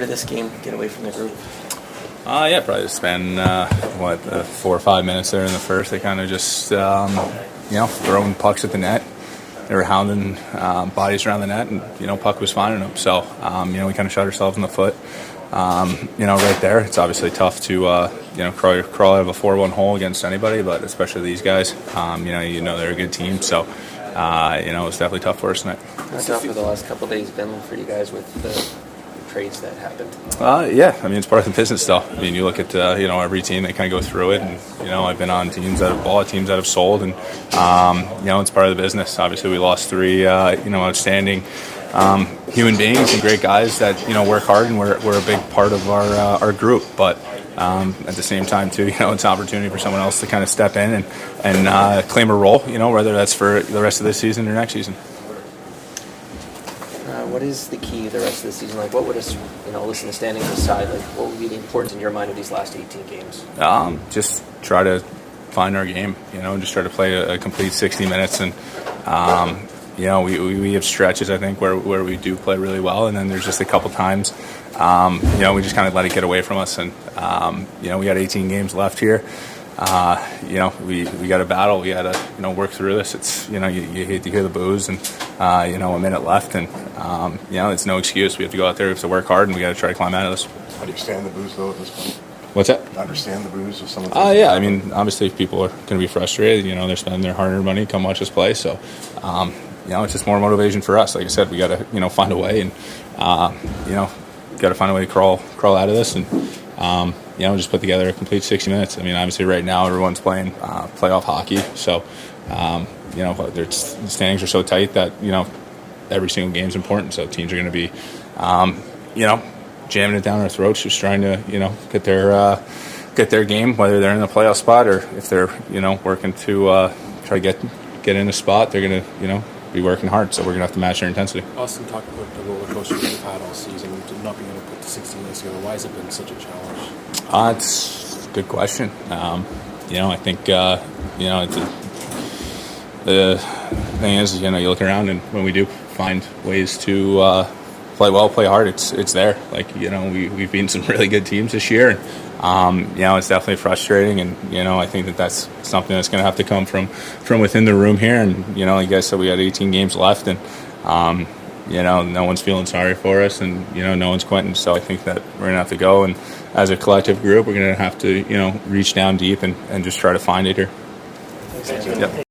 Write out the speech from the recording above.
Did this game get away from the group? Yeah, probably just spend 4 or 5 minutes there in the first. They kind of just throwing pucks at the net. They were hounding bodies around the net, and puck was finding them. So we kind of shot ourselves in the foot. Right there, it's obviously tough to crawl out of a 4-1 hole against anybody, but especially these guys. They're a good team, so it's definitely tough for us tonight. How tough have the last couple of days been for you guys with the trades that happened? It's part of the business still. You look at every team, they kind of go through it, and I've been on teams that have bought, teams that have sold, and it's part of the business. Obviously, we lost 3 outstanding human beings and great guys that work hard, and we're a big part of our group. But at the same time, too, it's an opportunity for someone else to kind of step in and claim a role. Whether that's for the rest of this season or next season. What is the key the rest of the season? What would us, listen to standings aside, what would be the importance in your mind of these last 18 games? Just try to find our game, and just try to play a complete 60 minutes. And, we have stretches, I think, where we do play really well. And then there's just a couple times, we just kind of let it get away from us. And, we got 18 games left here. We got to battle. We got to, work through this. It's, you hate to hear the boos and, a minute left. And, it's no excuse. We have to go out there, we have to work hard, and we got to try to climb out of this. How do you understand the boos, though, at this point? What's that? Understand the boos of some of the obviously people are going to be frustrated. They're spending their hard-earned money, come watch us play. So, it's just more motivation for us. Like I said, we got to, find a way and, got to find a way to crawl out of this and, just put together a complete 60 minutes. Obviously right now everyone's playing playoff hockey. So, the standings are so tight that, every single game's important. So teams are going to be, jamming it down our throats, just trying to, get their game, whether they're in the playoff spot or if they're, working to try to get in a spot, they're going to, be working hard. So we're going to have to match their intensity. Austin talked about the roller coaster we've had all season, not being able to put the 60 minutes together. Why has it been such a challenge? It's a good question. I think, the thing is, you look around, and when we do find ways to play well, play hard, it's there. We've beaten some really good teams this year, and it's definitely frustrating. And I think that's something that's going to have to come from within the room here. And like I said, we had 18 games left, and no one's feeling sorry for us, and no one's quitting. So I think that we're going to have to go, and as a collective group, we're going to have to reach down deep and just try to find it here. Thanks. Yep.